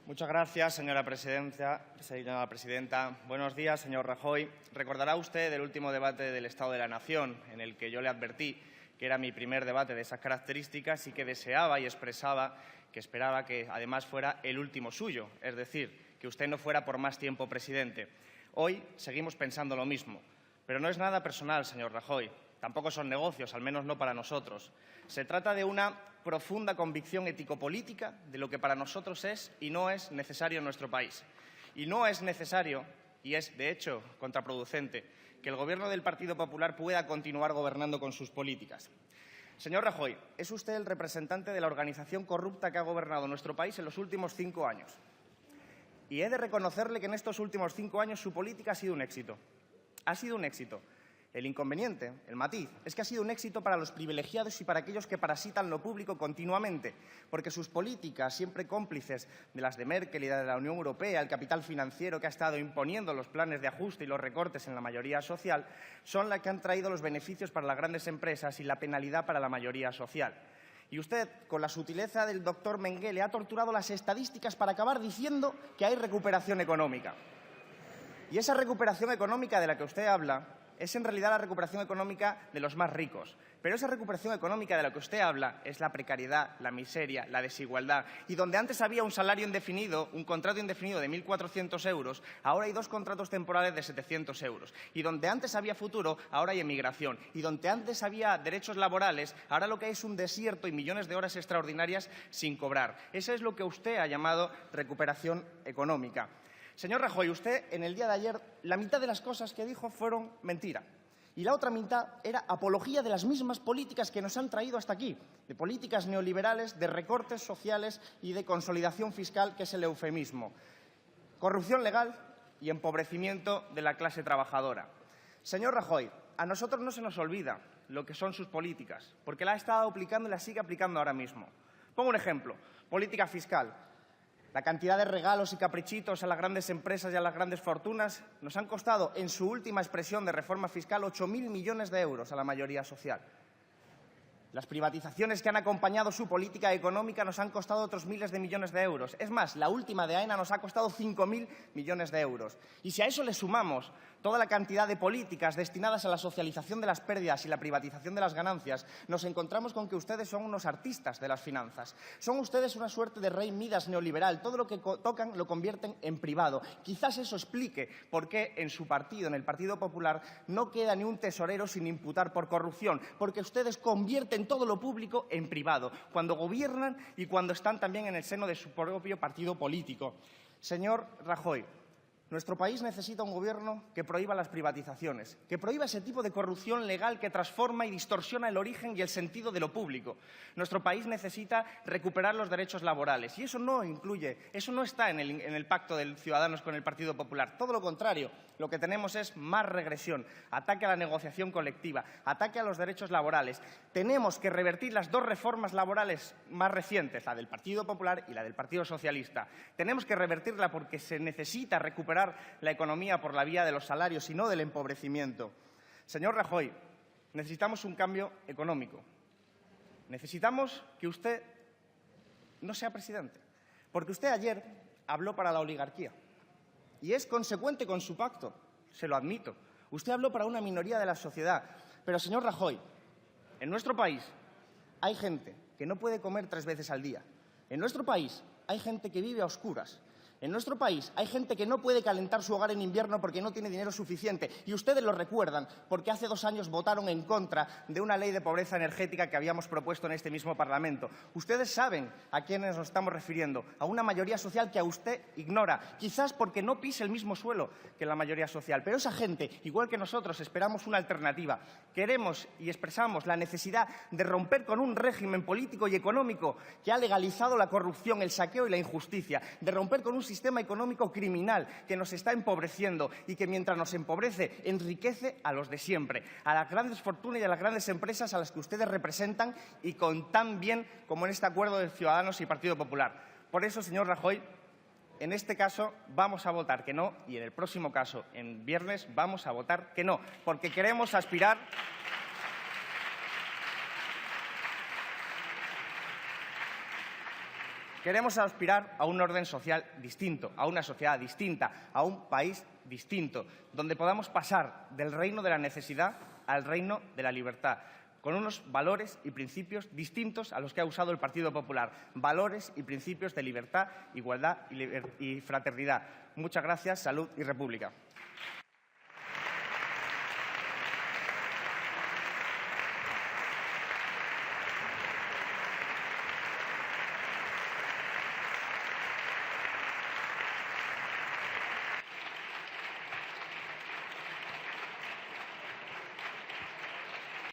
Muchas gracias, señora presidenta. Buenos días, señor Rajoy. Recordará usted el último debate del Estado de la Nación, en el que yo le advertí que era mi primer debate de esas características y que deseaba y expresaba que esperaba que, además, fuera el último suyo, es decir, que usted no fuera por más tiempo presidente. Hoy seguimos pensando lo mismo, pero no es nada personal, señor Rajoy. Tampoco son negocios, al menos no para nosotros. Se trata de una profunda convicción ético-política de lo que para nosotros es y no es necesario en nuestro país. Y no es necesario, y es, de hecho, contraproducente, que el Gobierno del Partido Popular pueda continuar gobernando con sus políticas. Señor Rajoy, es usted el representante de la organización corrupta que ha gobernado nuestro país en los últimos 5 años. Y he de reconocerle que en estos últimos 5 años su política ha sido un éxito. Ha sido un éxito. El inconveniente, el matiz, es que ha sido un éxito para los privilegiados y para aquellos que parasitan lo público continuamente, porque sus políticas, siempre cómplices de las de Merkel y de la Unión Europea, el capital financiero que ha estado imponiendo los planes de ajuste y los recortes en la mayoría social, son las que han traído los beneficios para las grandes empresas y la penalidad para la mayoría social. Y usted, con la sutileza del doctor Mengele, ha torturado las estadísticas para acabar diciendo que hay recuperación económica. Y esa recuperación económica de la que usted habla es en realidad la recuperación económica de los más ricos. Pero esa recuperación económica de la que usted habla es la precariedad, la miseria, la desigualdad. Y donde antes había un salario indefinido, un contrato indefinido de 1.400 euros, ahora hay 2 contratos temporales de 700 euros. Y donde antes había futuro, ahora hay emigración. Y donde antes había derechos laborales, ahora lo que hay es un desierto y millones de horas extraordinarias sin cobrar. Eso es lo que usted ha llamado recuperación económica. Señor Rajoy, usted en el día de ayer, la mitad de las cosas que dijo fueron mentira. Y la otra mitad era apología de las mismas políticas que nos han traído hasta aquí, de políticas neoliberales, de recortes sociales y de consolidación fiscal, que es el eufemismo. Corrupción legal y empobrecimiento de la clase trabajadora. Señor Rajoy, a nosotros no se nos olvida lo que son sus políticas, porque la ha estado aplicando y la sigue aplicando ahora mismo. Pongo un ejemplo. Política fiscal. La cantidad de regalos y caprichitos a las grandes empresas y a las grandes fortunas nos han costado, en su última expresión de reforma fiscal, 8.000 millones de euros a la mayoría social. Las privatizaciones que han acompañado su política económica nos han costado otros miles de millones de euros. Es más, la última de AENA nos ha costado 5.000 millones de euros. Y si a eso le sumamos toda la cantidad de políticas destinadas a la socialización de las pérdidas y la privatización de las ganancias, nos encontramos con que ustedes son unos artistas de las finanzas. Son ustedes una suerte de rey Midas neoliberal. Todo lo que tocan lo convierten en privado. Quizás eso explique por qué en su partido, en el Partido Popular, no queda ni un tesorero sin imputar por corrupción, porque ustedes convierten todo lo público en privado, cuando gobiernan y cuando están también en el seno de su propio partido político. Señor Rajoy, nuestro país necesita un gobierno que prohíba las privatizaciones, que prohíba ese tipo de corrupción legal que transforma y distorsiona el origen y el sentido de lo público. Nuestro país necesita recuperar los derechos laborales y eso no está en el pacto de Ciudadanos con el Partido Popular. Todo lo contrario, lo que tenemos es más regresión, ataque a la negociación colectiva, ataque a los derechos laborales. Tenemos que revertir las 2 reformas laborales más recientes, la del Partido Popular y la del Partido Socialista. Tenemos que revertirla porque se necesita recuperar la economía por la vía de los salarios y no del empobrecimiento. Señor Rajoy, necesitamos un cambio económico. Necesitamos que usted no sea presidente, porque usted ayer habló para la oligarquía y es consecuente con su pacto, se lo admito. Usted habló para una minoría de la sociedad, pero, señor Rajoy, en nuestro país hay gente que no puede comer 3 veces al día. En nuestro país hay gente que vive a oscuras. En nuestro país hay gente que no puede calentar su hogar en invierno porque no tiene dinero suficiente. Y ustedes lo recuerdan porque hace 2 años votaron en contra de una ley de pobreza energética que habíamos propuesto en este mismo Parlamento. Ustedes saben a quiénes nos estamos refiriendo, a una mayoría social que a usted ignora, quizás porque no pise el mismo suelo que la mayoría social. Pero esa gente, igual que nosotros, esperamos una alternativa. Queremos y expresamos la necesidad de romper con un régimen político y económico que ha legalizado la corrupción, el saqueo y la injusticia, de romper con un sistema económico criminal que nos está empobreciendo y que, mientras nos empobrece, enriquece a los de siempre, a las grandes fortunas y a las grandes empresas a las que ustedes representan y con tan bien como en este acuerdo de Ciudadanos y Partido Popular. Por eso, señor Rajoy, en este caso vamos a votar que no y en el próximo caso, en viernes, vamos a votar que no, porque queremos aspirar Queremos aspirar a un orden social distinto, a una sociedad distinta, a un país distinto, donde podamos pasar del reino de la necesidad al reino de la libertad, con unos valores y principios distintos a los que ha usado el Partido Popular, valores y principios de libertad, igualdad y fraternidad. Muchas gracias, salud y república.